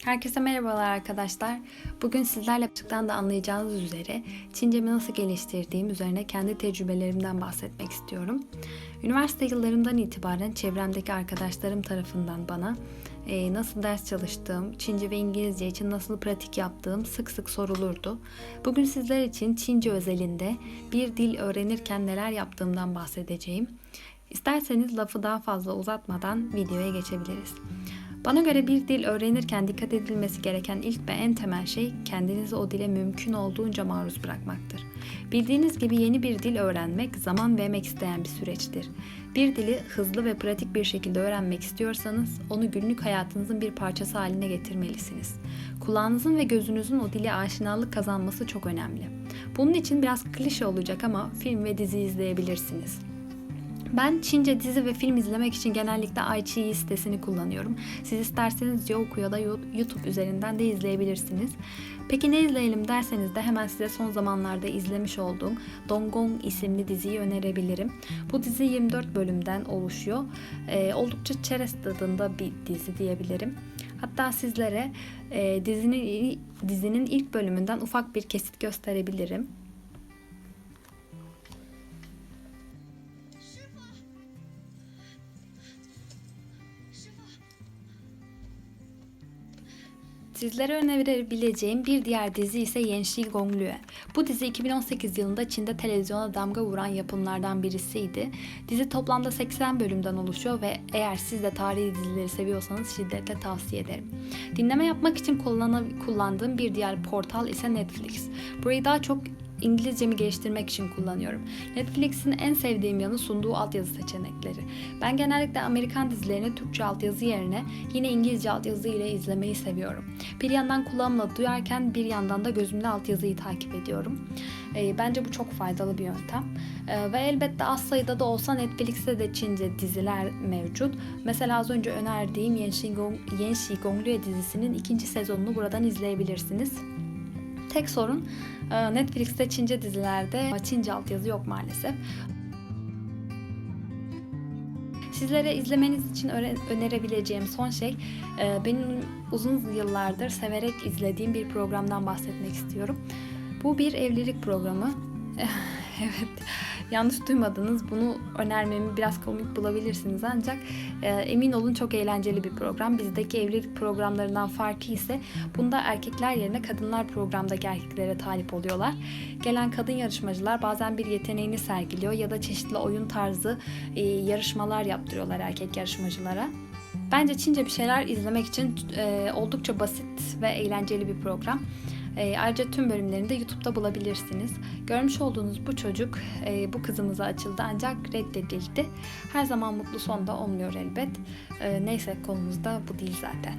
Herkese merhabalar arkadaşlar. Bugün sizlerle açıktan da anlayacağınız üzere Çincemi nasıl geliştirdiğim üzerine kendi tecrübelerimden bahsetmek istiyorum. Üniversite yıllarımdan itibaren çevremdeki arkadaşlarım tarafından bana nasıl ders çalıştığım, Çince ve İngilizce için nasıl pratik yaptığım sık sık sorulurdu. Bugün sizler için Çince özelinde bir dil öğrenirken neler yaptığımdan bahsedeceğim. İsterseniz lafı daha fazla uzatmadan videoya geçebiliriz. Bana göre bir dil öğrenirken dikkat edilmesi gereken ilk ve en temel şey kendinizi o dile mümkün olduğunca maruz bırakmaktır. Bildiğiniz gibi yeni bir dil öğrenmek zaman ve emek isteyen bir süreçtir. Bir dili hızlı ve pratik bir şekilde öğrenmek istiyorsanız onu günlük hayatınızın bir parçası haline getirmelisiniz. Kulağınızın ve gözünüzün o dile aşinalık kazanması çok önemli. Bunun için biraz klişe olacak ama film ve dizi izleyebilirsiniz. Ben Çince dizi ve film izlemek için genellikle iQIYI sitesini kullanıyorum. Siz isterseniz Youku ya da YouTube üzerinden de izleyebilirsiniz. Peki ne izleyelim derseniz de hemen size son zamanlarda izlemiş olduğum Dongong isimli diziyi önerebilirim. Bu dizi 24 bölümden oluşuyor. Oldukça çerez tadında bir dizi diyebilirim. Hatta sizlere dizinin ilk bölümünden ufak bir kesit gösterebilirim. Sizlere önerebileceğim bir diğer dizi ise Yanxi Gongluo. Bu dizi 2018 yılında Çin'de televizyona damga vuran yapımlardan birisiydi. Dizi toplamda 80 bölümden oluşuyor ve eğer siz de tarihi dizileri seviyorsanız şiddetle tavsiye ederim. Dinleme yapmak için kullandığım bir diğer portal ise Netflix. Burayı daha çok İngilizcemi geliştirmek için kullanıyorum. Netflix'in en sevdiğim yanı sunduğu altyazı seçenekleri. Ben genellikle Amerikan dizilerini Türkçe altyazı yerine yine İngilizce altyazı ile izlemeyi seviyorum. Bir yandan kulağımla duyarken bir yandan da gözümle altyazıyı takip ediyorum. Bence bu çok faydalı bir yöntem. Ve elbette az sayıda da olsa Netflix'te de Çince diziler mevcut. Mesela az önce önerdiğim Yanxi Gongluo dizisinin 2. sezonunu buradan izleyebilirsiniz. Tek sorun Netflix'te Çince dizilerde Çince altyazı yok maalesef. Sizlere izlemeniz için önerebileceğim son şey benim uzun yıllardır severek izlediğim bir programdan bahsetmek istiyorum. Bu bir evlilik programı. Evet, yanlış duymadınız. Bunu önermemi biraz komik bulabilirsiniz ancak emin olun çok eğlenceli bir program. Bizdeki evlilik programlarından farkı ise bunda erkekler yerine kadınlar programdaki erkeklere talip oluyorlar. Gelen kadın yarışmacılar bazen bir yeteneğini sergiliyor ya da çeşitli oyun tarzı yarışmalar yaptırıyorlar erkek yarışmacılara. Bence Çince bir şeyler izlemek için oldukça basit ve eğlenceli bir program. Ayrıca tüm bölümlerini de YouTube'da bulabilirsiniz. Görmüş olduğunuz bu çocuk bu kızımıza açıldı ancak reddedildi. Her zaman mutlu son da olmuyor elbet. Neyse konumuz da bu değil zaten.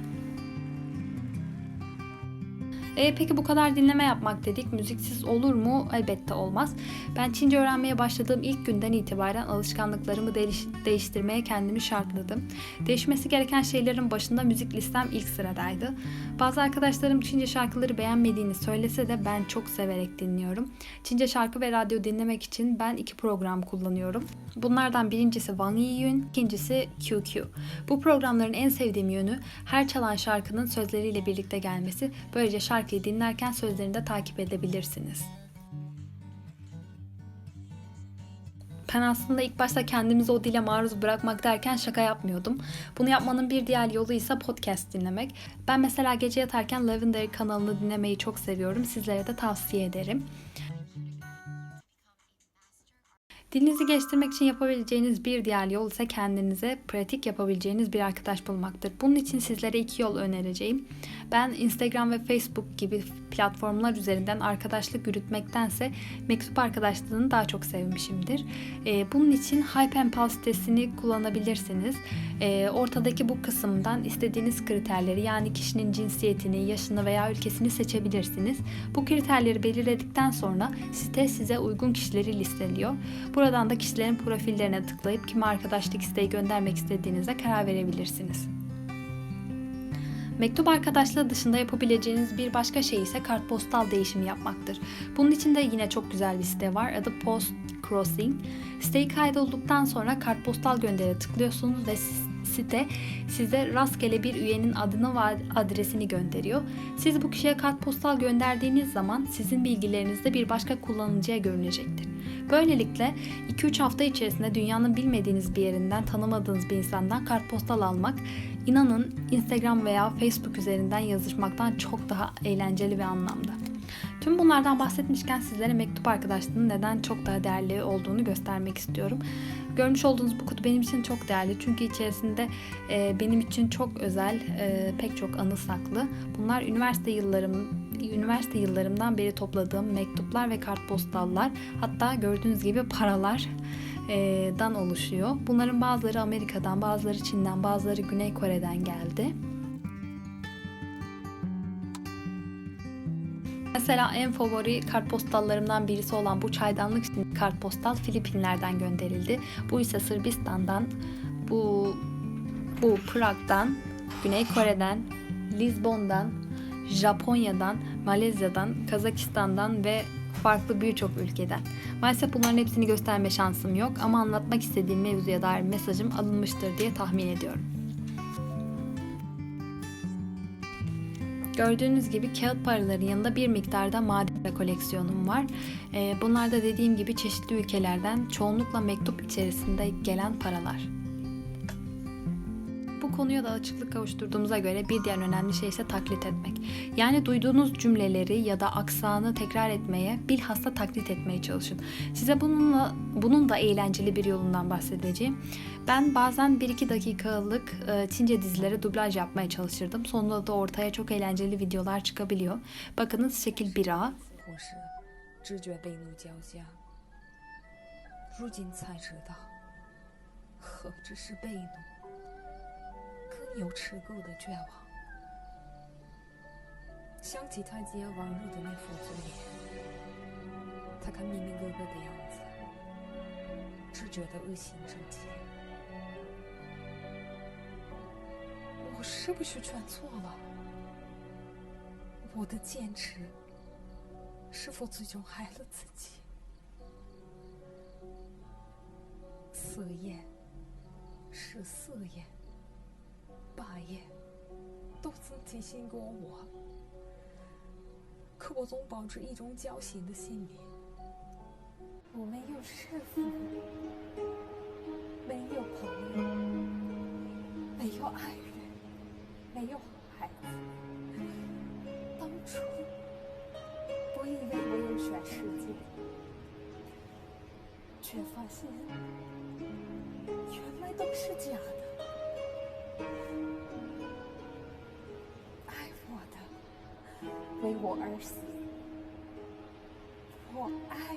Peki bu kadar dinleme yapmak dedik. Müziksiz olur mu? Elbette olmaz. Ben Çince öğrenmeye başladığım ilk günden itibaren alışkanlıklarımı değiştirmeye kendimi şartladım. Değişmesi gereken şeylerin başında müzik listem ilk sıradaydı. Bazı arkadaşlarım Çince şarkıları beğenmediğini söylese de ben çok severek dinliyorum. Çince şarkı ve radyo dinlemek için ben 2 program kullanıyorum. Bunlardan birincisi Wang Yiyun, ikincisi QQ. Bu programların en sevdiğim yönü her çalan şarkının sözleriyle birlikte gelmesi. Böylece şarkıyı dinlerken sözlerini de takip edebilirsiniz. Ben aslında ilk başta kendimizi o dile maruz bırakmak derken şaka yapmıyordum. Bunu yapmanın bir diğer yolu ise podcast dinlemek. Ben mesela gece yatarken Lavender kanalını dinlemeyi çok seviyorum. Sizlere de tavsiye ederim. Dilinizi geliştirmek için yapabileceğiniz bir diğer yol ise kendinize pratik yapabileceğiniz bir arkadaş bulmaktır. Bunun için sizlere 2 yol önereceğim. Ben Instagram ve Facebook gibi platformlar üzerinden arkadaşlık yürütmektense mektup arkadaşlığını daha çok sevmişimdir. Bunun için HypeNPal sitesini kullanabilirsiniz. Ortadaki bu kısımdan istediğiniz kriterleri yani kişinin cinsiyetini, yaşını veya ülkesini seçebilirsiniz. Bu kriterleri belirledikten sonra site size uygun kişileri listeliyor. Buradan da kişilerin profillerine tıklayıp kime arkadaşlık isteği göndermek istediğinize karar verebilirsiniz. Mektup arkadaşlığı dışında yapabileceğiniz bir başka şey ise kartpostal değişimi yapmaktır. Bunun için de yine çok güzel bir site var. Adı Post Crossing. Siteyi kaydolduktan sonra kartpostal göndere tıklıyorsunuz ve site size rastgele bir üyenin adını ve adresini gönderiyor. Siz bu kişiye kartpostal gönderdiğiniz zaman sizin bilgileriniz de bir başka kullanıcıya görünecektir. Böylelikle 2-3 hafta içerisinde dünyanın bilmediğiniz bir yerinden, tanımadığınız bir insandan kartpostal almak, inanın Instagram veya Facebook üzerinden yazışmaktan çok daha eğlenceli ve anlamlı. Tüm bunlardan bahsetmişken sizlere mektup arkadaşlığının neden çok daha değerli olduğunu göstermek istiyorum. Görmüş olduğunuz bu kutu benim için çok değerli çünkü içerisinde benim için çok özel pek çok anı saklı. Bunlar üniversite yıllarımdan beri topladığım mektuplar ve kartpostallar, hatta gördüğünüz gibi paralardan oluşuyor. Bunların bazıları Amerika'dan, bazıları Çin'den, bazıları Güney Kore'den geldi. Mesela en favori kartpostallarımdan birisi olan bu çaydanlık kartpostal Filipinler'den gönderildi. Bu ise Sırbistan'dan, bu Prag'dan, Güney Kore'den, Lizbon'dan, Japonya'dan, Malezya'dan, Kazakistan'dan ve farklı birçok ülkeden. Maalesef bunların hepsini gösterme şansım yok ama anlatmak istediğim mevzuya dair mesajım alınmıştır diye tahmin ediyorum. Gördüğünüz gibi kağıt paraların yanında bir miktarda maden koleksiyonum var. Bunlar da dediğim gibi çeşitli ülkelerden, çoğunlukla mektup içerisinde gelen paralar. Bu konuya da açıklık kavuşturduğumuza göre bir diğer önemli şey ise taklit etmek. Yani duyduğunuz cümleleri ya da aksanı tekrar etmeye, bilhassa taklit etmeye çalışın. Size bunun da eğlenceli bir yolundan bahsedeceğim. Ben bazen 1-2 dakikalık Çince dizilere dublaj yapmaya çalışırdım. Sonunda da ortaya çok eğlenceli videolar çıkabiliyor. Bakınız şekil 1A.都曾提醒过我，可我总保持一种侥幸的心理。我没有师傅，没有朋友，没有爱人，没有孩子。当初我以为我有全世界，却发现原来都是假的。为我而死，我爱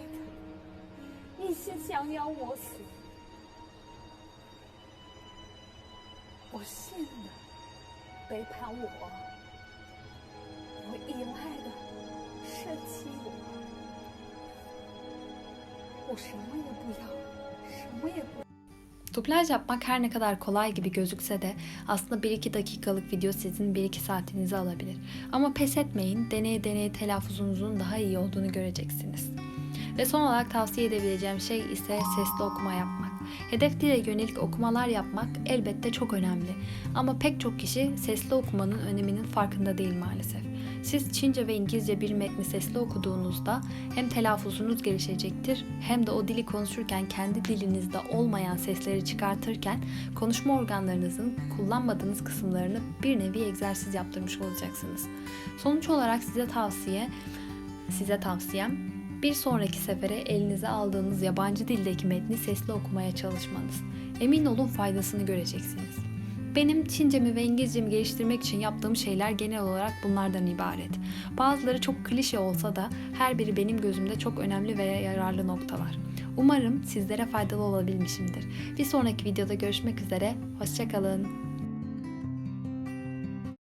他，一心想要我死。我信的背叛我，我依赖的舍弃我，我什么也不要，什么也不。Dublaj yapmak her ne kadar kolay gibi gözükse de aslında 1-2 dakikalık video sizin 1-2 saatinizi alabilir. Ama pes etmeyin, deneye deneye telaffuzunuzun daha iyi olduğunu göreceksiniz. Ve son olarak tavsiye edebileceğim şey ise sesli okuma yapmak. Hedef dile yönelik okumalar yapmak elbette çok önemli. Ama pek çok kişi sesli okumanın öneminin farkında değil maalesef. Siz Çince ve İngilizce bir metni sesli okuduğunuzda hem telaffuzunuz gelişecektir hem de o dili konuşurken kendi dilinizde olmayan sesleri çıkartırken konuşma organlarınızın kullanmadığınız kısımlarını bir nevi egzersiz yaptırmış olacaksınız. Sonuç olarak size tavsiyem bir sonraki sefere elinize aldığınız yabancı dildeki metni sesli okumaya çalışmanız. Emin olun faydasını göreceksiniz. Benim Çincemi ve İngilizcemi geliştirmek için yaptığım şeyler genel olarak bunlardan ibaret. Bazıları çok klişe olsa da her biri benim gözümde çok önemli ve yararlı noktalar. Umarım sizlere faydalı olabilmişimdir. Bir sonraki videoda görüşmek üzere, hoşça kalın.